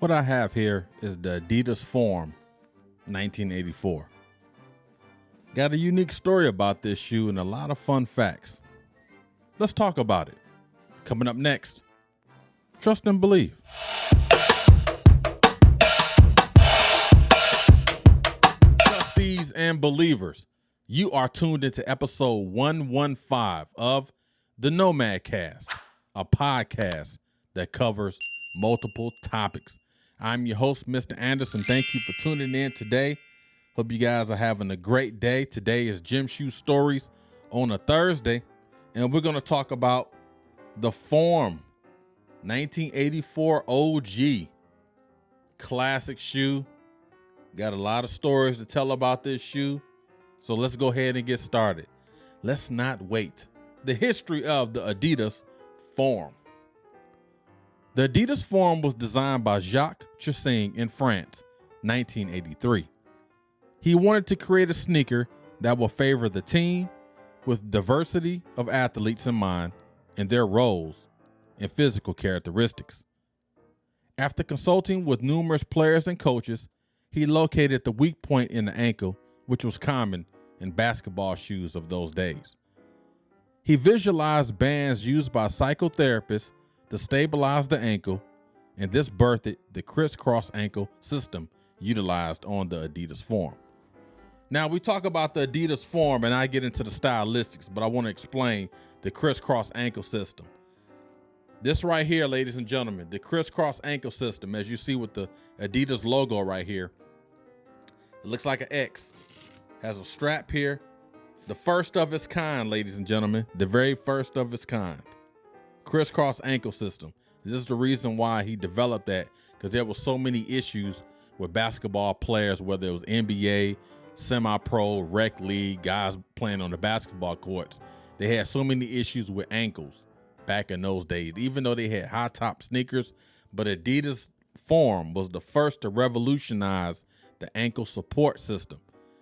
What I have here is the Adidas Forum 1984. Got a unique story about this shoe and a lot of fun facts. Let's talk about it. Coming up next, Trust and Believe. Trustees and believers, you are tuned into episode 115 of the NOMADCAST, a podcast that covers multiple topics. I'm your host, Mr. Anderson. Thank you for tuning in today. Hope you guys are having a great day. Today is Gym Shoe Stories on a Thursday, and we're going to talk about the Forum 1984 OG classic shoe. Got a lot of stories to tell about this shoe, so let's go ahead and get started. Let's not wait. The history of the Adidas Forum. The Adidas Forum was designed by Jacques Chassin in France, 1983. He wanted to create a sneaker that will favor the team with diversity of athletes in mind and their roles and physical characteristics. After consulting with numerous players and coaches, he located the weak point in the ankle, which was common in basketball shoes of those days. He visualized bands used by psychotherapists to stabilize the ankle, and this birthed the crisscross ankle system utilized on the Adidas Forum. Now, we talk about the Adidas Forum, and I get into the stylistics, but I want to explain the crisscross ankle system. This right here, ladies and gentlemen, the crisscross ankle system, as you see with the Adidas logo right here, it looks like an X, has a strap here, the first of its kind, ladies and gentlemen, the very first of its kind. Crisscross ankle system. This is the reason why he developed that, because there were so many issues with basketball players, whether it was NBA, semi-pro, rec league, guys playing on the basketball courts. They had so many issues with ankles back in those days, even though they had high top sneakers. But Adidas Forum was the first to revolutionize the ankle support system.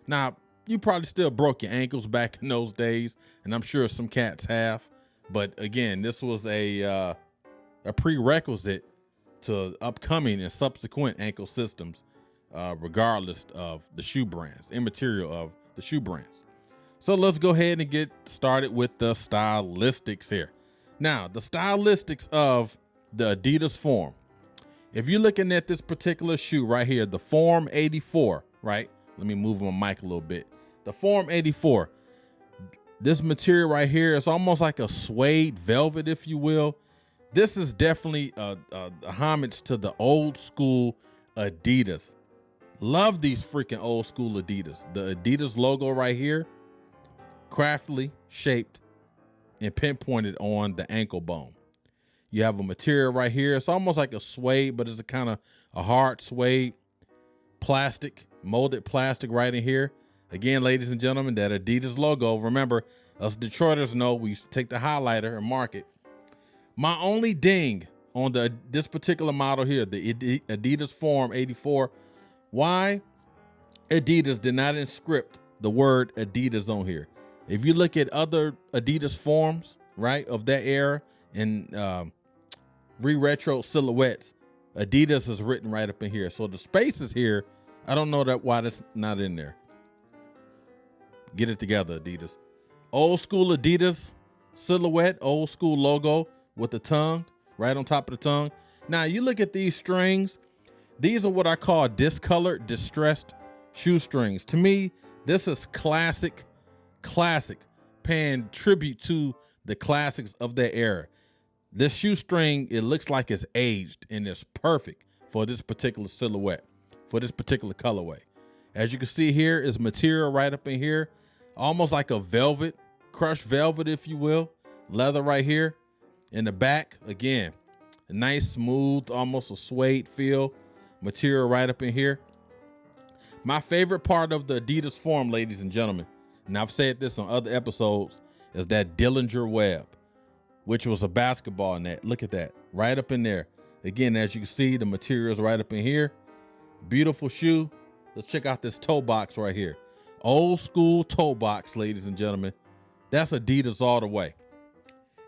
Now, you probably still broke your ankles back in those days, and I'm sure some cats have. But again, this was a prerequisite to upcoming and subsequent ankle systems, regardless of the shoe brands, immaterial of the shoe brands. So let's go ahead and get started with the stylistics here. Now, the stylistics of the Adidas Forum. If you're looking at this particular shoe right here, the Forum 84, right? Let me move my mic a little bit. The Forum 84. This material right here is almost like a suede velvet, if you will. This is definitely a homage to the old school Adidas. Love these freaking old school Adidas. The Adidas logo right here, craftily shaped and pinpointed on the ankle bone. You have a material right here. It's almost like a suede, but it's a kind of a hard suede plastic, molded plastic right in here. Again, ladies and gentlemen, that Adidas logo. Remember, us Detroiters know we used to take the highlighter and mark it. My only ding on this particular model here, the Adidas Forum 84, why Adidas did not inscript the word Adidas on here. If you look at other Adidas Forums, right, of that era and re-retro silhouettes, Adidas is written right up in here. So the space is here. I don't know why that's not in there. Get it together, Adidas. Old school Adidas silhouette, old school logo with the tongue right on top of the tongue. Now you look at these strings. These are what I call discolored, distressed shoestrings. To me, this is classic, paying tribute to the classics of that era. This shoestring, it looks like it's aged and it's perfect for this particular silhouette, for this particular colorway. As you can see here is material right up in here, almost like a velvet, crushed velvet, if you will. Leather right here. In the back, again, a nice, smooth, almost a suede feel. Material right up in here. My favorite part of the Adidas Forum, ladies and gentlemen, and I've said this on other episodes, is that Dillinger web, which was a basketball net. Look at that, right up in there. Again, as you can see, the material's right up in here. Beautiful shoe. Let's check out this toe box right here. Old school toe box, ladies and gentlemen. That's Adidas all the way.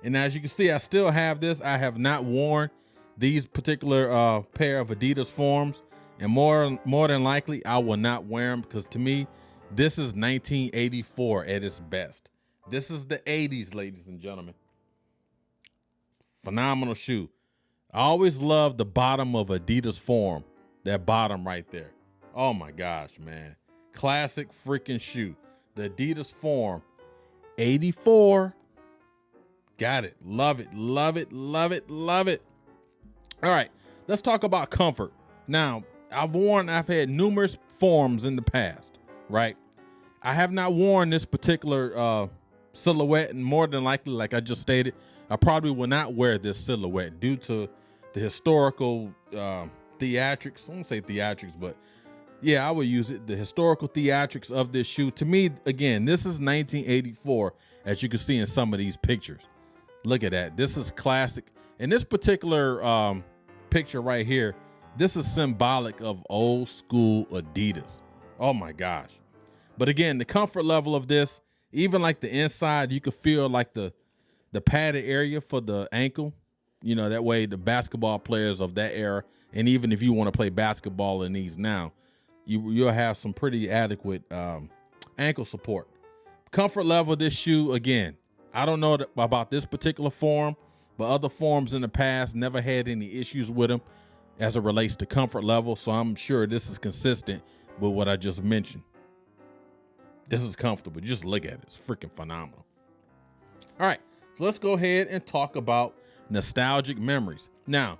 And as you can see, I still have this. I have not worn these particular pair of Adidas Forums, and more than likely I will not wear them, because to me this is 1984 at its best. This is the 80s, ladies and gentlemen. Phenomenal shoe. I always love the bottom of Adidas Forum. That bottom right there. Oh my gosh, man. Classic freaking shoe. The Adidas Forum 84. Got it. Love it. Love it. Love it. Love it. All right. Let's talk about comfort. Now, I've had numerous forms in the past, right? I have not worn this particular silhouette, and more than likely, like I just stated, I probably will not wear this silhouette due to the historical theatrics. I won't say theatrics, but yeah, I would use it. The historical theatrics of this shoe. To me, again, this is 1984, as you can see in some of these pictures. Look at that. This is classic. And this particular picture right here, this is symbolic of old school Adidas. Oh my gosh. But again, the comfort level of this, even like the inside, you could feel like the padded area for the ankle. You know, that way the basketball players of that era, and even if you want to play basketball in these now, you'll have some pretty adequate ankle support. Comfort level of this shoe, again, I don't know about this particular form, but other forms in the past never had any issues with them as it relates to comfort level. So I'm sure this is consistent with what I just mentioned. This is comfortable. Just look at it. It's freaking phenomenal. All right, so let's go ahead and talk about nostalgic memories. Now,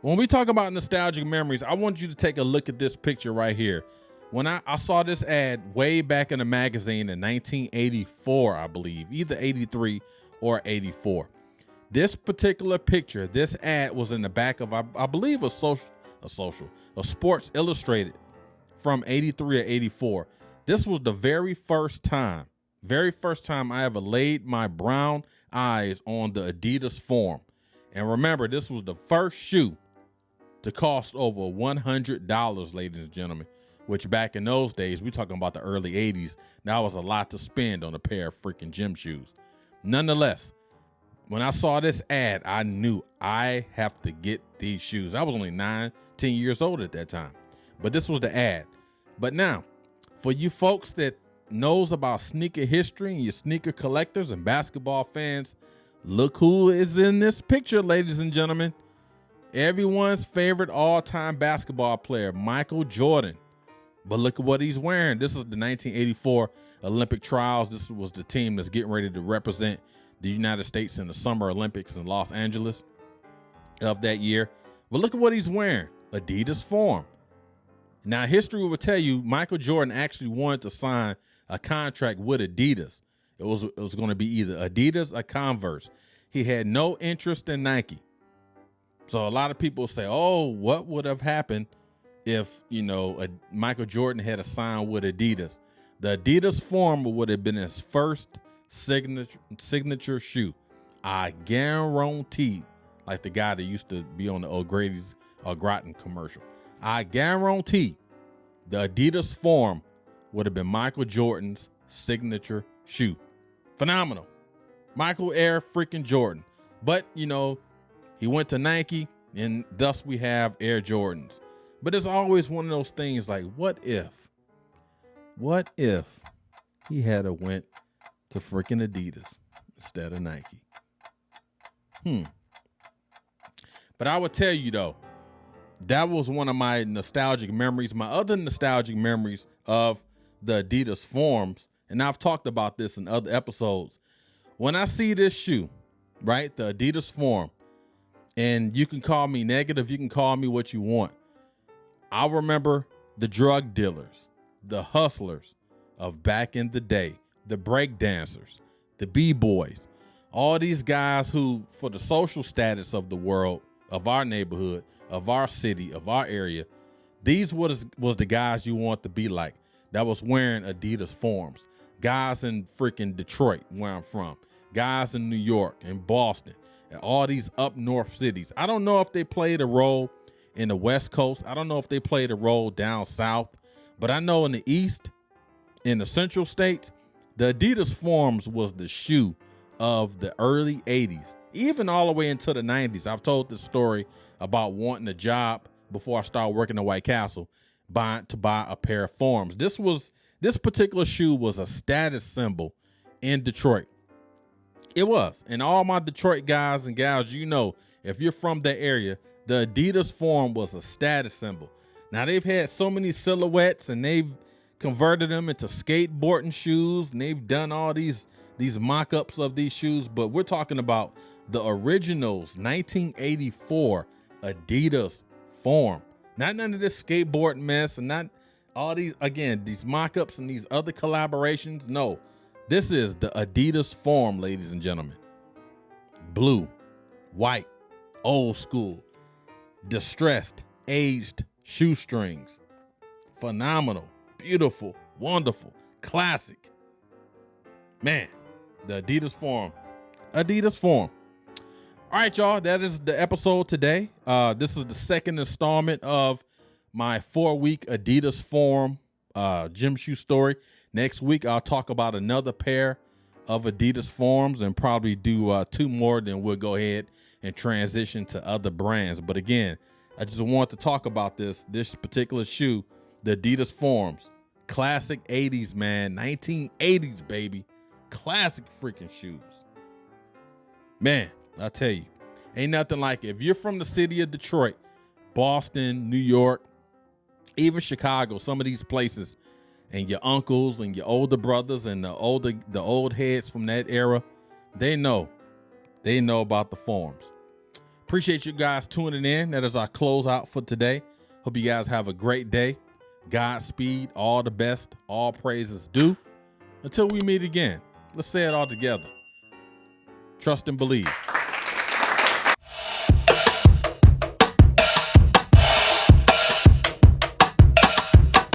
when we talk about nostalgic memories, I want you to take a look at this picture right here. When I saw this ad way back in the magazine in 1984, I believe, either 83 or 84. This particular picture, this ad was in the back of, I believe, a Sports Illustrated from 83 or 84. This was the very first time I ever laid my brown eyes on the Adidas Forum. And remember, this was the first shoe to cost over $100, ladies and gentlemen, which back in those days, we're talking about the early 80s. That was a lot to spend on a pair of freaking gym shoes. Nonetheless, when I saw this ad, I knew I have to get these shoes. I was only 9, 10 years old at that time, but this was the ad. But now, for you folks that knows about sneaker history and your sneaker collectors and basketball fans, look who is in this picture, ladies and gentlemen. Everyone's favorite all-time basketball player, Michael Jordan. But look at what he's wearing. This is the 1984 Olympic trials. This was the team that's getting ready to represent the United States in the Summer Olympics in Los Angeles of that year. But look at what he's wearing. Adidas Forum. Now, history will tell you Michael Jordan actually wanted to sign a contract with Adidas. It was going to be either Adidas or Converse. He had no interest in Nike. So a lot of people say, oh, what would have happened if, Michael Jordan had a sign with Adidas? The Adidas Forum would have been his first signature shoe. I guarantee, like the guy that used to be on the O'Grady's Groton commercial, I guarantee the Adidas Forum would have been Michael Jordan's signature shoe. Phenomenal. Michael Air freaking Jordan. But, he went to Nike, and thus we have Air Jordans. But it's always one of those things like, what if he had went to freaking Adidas instead of Nike? But I would tell you, though, that was one of my nostalgic memories. My other nostalgic memories of the Adidas Forums, and I've talked about this in other episodes. When I see this shoe, right, the Adidas Forum, and you can call me negative, you can call me what you want, I remember the drug dealers, the hustlers of back in the day, the break dancers, the b-boys, all these guys who, for the social status of the world, of our neighborhood, of our city, of our area, these was the guys you want to be like, that was wearing Adidas Forums. Guys in freaking Detroit, where I'm from, guys in New York and Boston, and all these up north cities. I don't know if they played a role in the West Coast. I don't know if they played a role down south, but I know in the East, in the Central States, the Adidas Forums was the shoe of the early 80s, even all the way into the 90s. I've told this story about wanting a job before I started working at White Castle, to buy a pair of Forums. This particular shoe was a status symbol in Detroit. It was. And all my Detroit guys and gals, you know, if you're from that area, the Adidas Forum was a status symbol. Now, they've had so many silhouettes and they've converted them into skateboarding shoes, and they've done all these mock-ups of these shoes, but we're talking about the originals, 1984 Adidas Forum. Not none of this skateboard mess and not all these, again, these mock-ups and these other collaborations. No, this is the Adidas Forum, ladies and gentlemen. Blue, white, old school, distressed, aged shoestrings. Phenomenal, beautiful, wonderful, classic. Man, the Adidas Forum. Adidas Forum. All right, y'all, that is the episode today. This is the second installment of my 4-week Adidas Forum gym shoe story. Next week, I'll talk about another pair of Adidas Forums and probably do 2 more. Then we'll go ahead and transition to other brands. But again, I just want to talk about this particular shoe, the Adidas Forums. Classic 80s, man. 1980s, baby. Classic freaking shoes. Man, I tell you, ain't nothing like it. If you're from the city of Detroit, Boston, New York, even Chicago, some of these places, and your uncles and your older brothers and the old heads from that era, they know about the Forums. Appreciate you guys tuning in. That is our closeout for today. Hope you guys have a great day. Godspeed, all the best, all praises due. Until we meet again, let's say it all together. Trust and believe.